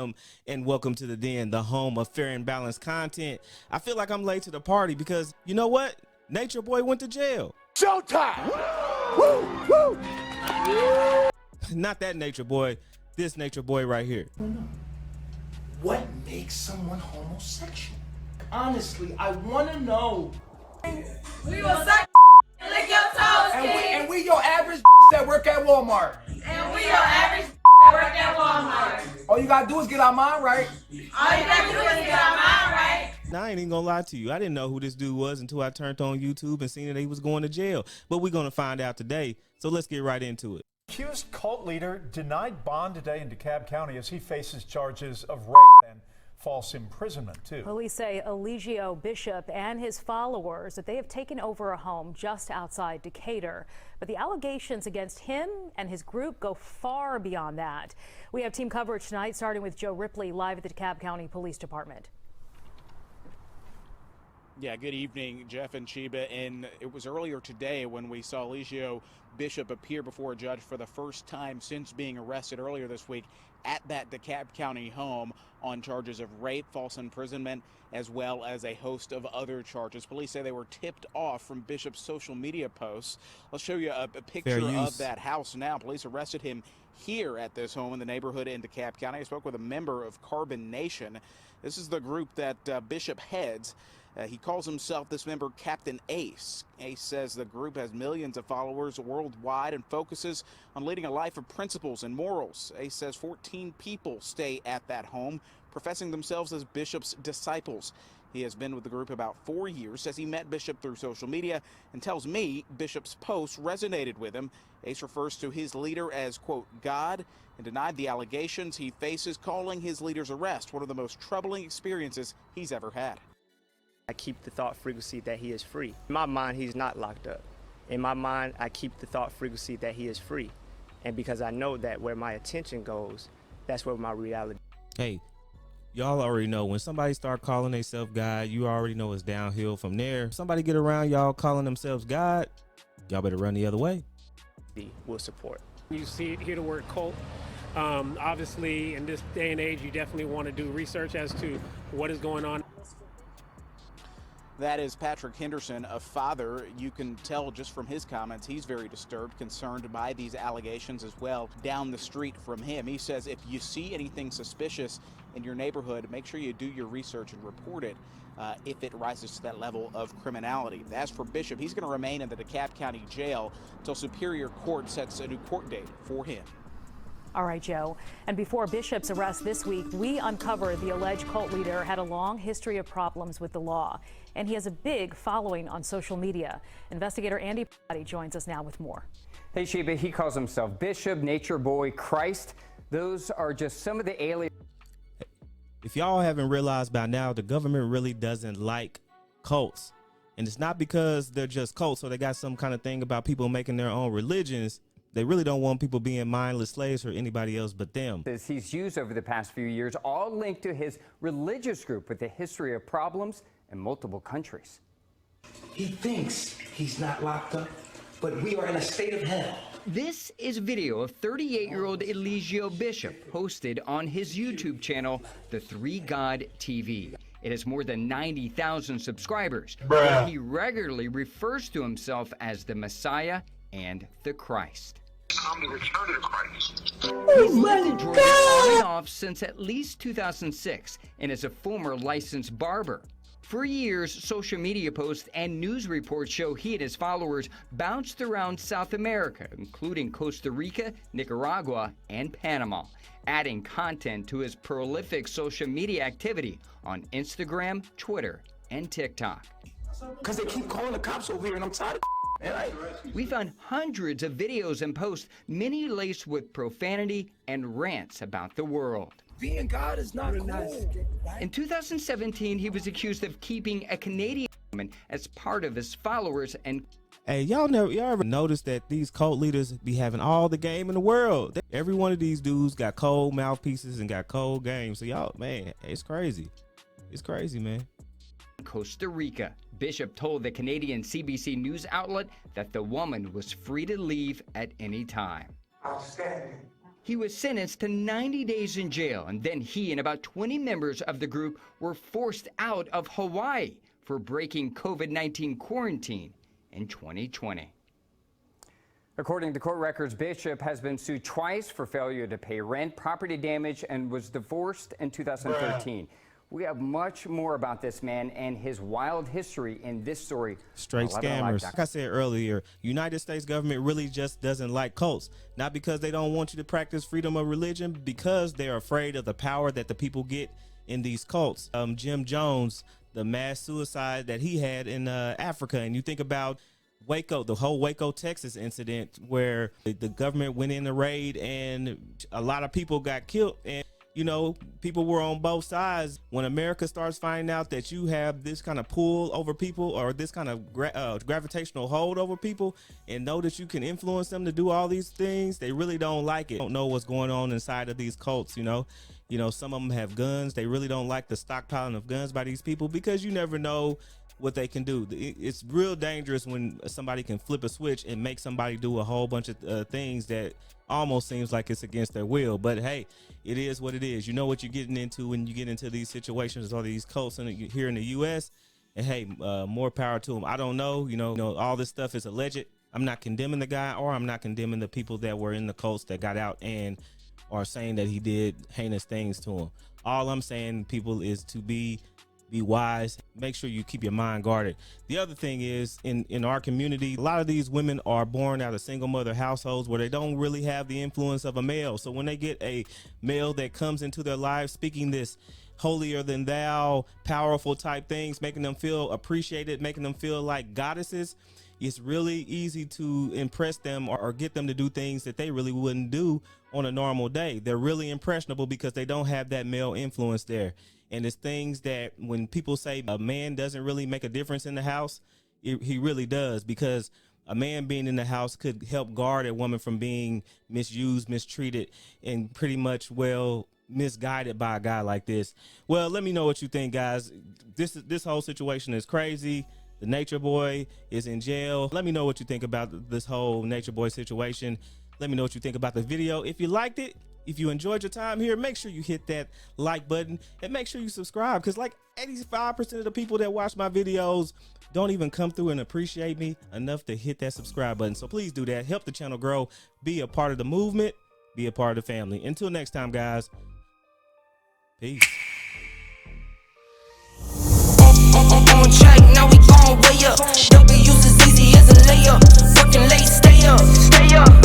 AaronEBM, and welcome to the Den, the home of fair and balanced content. I feel like I'm late to the party because, you know what? Nature Boy went to jail. Showtime! Woo! Woo! Not that Nature Boy, this Nature Boy right here. What makes someone homosexual? Honestly, I want to know. We will suck and lick your toes, And we your average that work at Walmart. And we your average that work at Walmart. All you gotta do is get our mind right. All you gotta do is get our mind right. Now, I ain't even gonna lie to you. I didn't know who this dude was until I turned on YouTube and seen that he was going to jail. But we're gonna find out today, so let's get right into it. Accused cult leader denied bond today in DeKalb County as he faces charges of rape and false imprisonment, too. Police say Eligio Bishop and his followers that they have taken over a home just outside Decatur. But the allegations against him and his group go far beyond that. We have team coverage tonight, starting with Joe Ripley live at the DeKalb County Police Department. Yeah, good evening, Jeff and Chiba. And it was earlier today when we saw Eligio Bishop appear before a judge for the first time since being arrested earlier this week at that DeKalb County home on charges of rape, false imprisonment, as well as a host of other charges. Police say they were tipped off from Bishop's social media posts. Let's show you a picture of that house now. Police arrested him here at this home in the neighborhood in DeKalb County. I spoke with a member of Carbon Nation. This is the group that Bishop heads. He calls himself, this member, Captain Ace. Ace says the group has millions of followers worldwide and focuses on leading a life of principles and morals. Ace says 14 people stay at that home, professing themselves as Bishop's disciples. He has been with the group about 4 years, says he met Bishop through social media, and tells me Bishop's posts resonated with him. Ace refers to his leader as, quote, God, and denied the allegations he faces, calling his leader's arrest one of the most troubling experiences he's ever had. I keep the thought frequency that he is free. In my mind, he's not locked up. In my mind, I keep the thought frequency that he is free. And because I know that where my attention goes, that's where my reality. Hey, y'all already know when somebody start calling themselves God, you already know it's downhill from there. Somebody get around y'all calling themselves God, y'all better run the other way. Will support. You hear the word cult. Obviously, in this day and age, you definitely want to do research as to what is going on. That is Patrick Henderson, a father. You can tell just from his comments, he's very disturbed, concerned by these allegations as well. Down the street from him, he says if you see anything suspicious in your neighborhood, make sure you do your research and report it if it rises to that level of criminality. As for Bishop, he's going to remain in the DeKalb County Jail until Superior Court sets a new court date for him. All right, Joe. And before Bishop's arrest this week, we uncovered the alleged cult leader had a long history of problems with the law, and he has a big following on social media. Investigator Andy Patti joins us now with more. Hey, Sheba, he calls himself Bishop, Nature Boy, Christ. Those are just some of the aliens. If y'all haven't realized by now, the government really doesn't like cults. And it's not because they're just cults or they got some kind of thing about people making their own religions. They really don't want people being mindless slaves for anybody else but them. He's used over the past few years, all linked to his religious group with a history of problems in multiple countries. He thinks he's not locked up, but we are in a state of hell. This is video of 38-year-old Eligio Bishop posted on his YouTube channel, The Three God TV. It has more than 90,000 subscribers. Where he regularly refers to himself as the Messiah and the Christ. I'm the return of Christ. He's lived in Georgia on and off since at least 2006 and is a former licensed barber. For years, social media posts and news reports show he and his followers bounced around South America, including Costa Rica, Nicaragua, and Panama, adding content to his prolific social media activity on Instagram, Twitter, and TikTok. Because they keep calling the cops over here and I'm tired of We found hundreds of videos and posts, many laced with profanity and rants about the world. Being God is not cool. In 2017, he was accused of keeping a Canadian woman as part of his followers and Hey, y'all ever noticed that these cult leaders be having all the game in the world? Every one of these dudes got cold mouthpieces and got cold games. So y'all, man, it's crazy. It's crazy, man. Costa Rica. Bishop told the Canadian CBC news outlet that the woman was free to leave at any time. Outstanding. He was sentenced to 90 days in jail, and then he and about 20 members of the group were forced out of Hawaii for breaking COVID-19 quarantine in 2020. According to court records, Bishop has been sued twice for failure to pay rent, property damage, and was divorced in 2013. We have much more about this man and his wild history in this story. Straight scammers. Like I said earlier, United States government really just doesn't like cults. Not because they don't want you to practice freedom of religion, because they're afraid of the power that the people get in these cults. Jim Jones, the mass suicide that he had in Africa, and you think about Waco, the whole Waco, Texas incident where the government went in the raid and a lot of people got killed. And you know, people were on both sides. When America starts finding out that you have this kind of pull over people, or this kind of gravitational hold over people, and know that you can influence them to do all these things, they really don't like it. Don't know what's going on inside of these cults. You know, some of them have guns. They really don't like the stockpiling of guns by these people, because you never know what they can do. It's real dangerous when somebody can flip a switch and make somebody do a whole bunch of things that almost seems like it's against their will. But hey, it is what it is. You know what you're getting into when you get into these situations or these cults here in the U.S. And hey, more power to them. I don't know. You know, all this stuff is alleged. I'm not condemning the guy, or I'm not condemning the people that were in the cults that got out and are saying that he did heinous things to him. All I'm saying, people, is to be wise. Make sure you keep your mind guarded. The other thing is, in our community, a lot of these women are born out of single mother households where they don't really have the influence of a male. So when they get a male that comes into their lives speaking this holier than thou, powerful type things, making them feel appreciated, making them feel like goddesses, it's really easy to impress them or get them to do things that they really wouldn't do on a normal day. They're really impressionable because they don't have that male influence there. And it's things that when people say a man doesn't really make a difference in the house, he really does, because a man being in the house could help guard a woman from being misused, mistreated, and pretty much, well, misguided by a guy like this. Well, let me know what you think, guys. This whole situation is crazy. The Nature Boy is in jail. Let me know what you think about this whole Nature Boy situation. Let me know what you think about the video. If you liked it, if you enjoyed your time here, make sure you hit that like button and make sure you subscribe, because like 85% of the people that watch my videos don't even come through and appreciate me enough to hit that subscribe button. So please do that. Help the channel grow. Be a part of the movement. Be a part of the family. Until next time, guys. Peace. On track, now we going way up. W's as easy as a layup. Working late, stay up.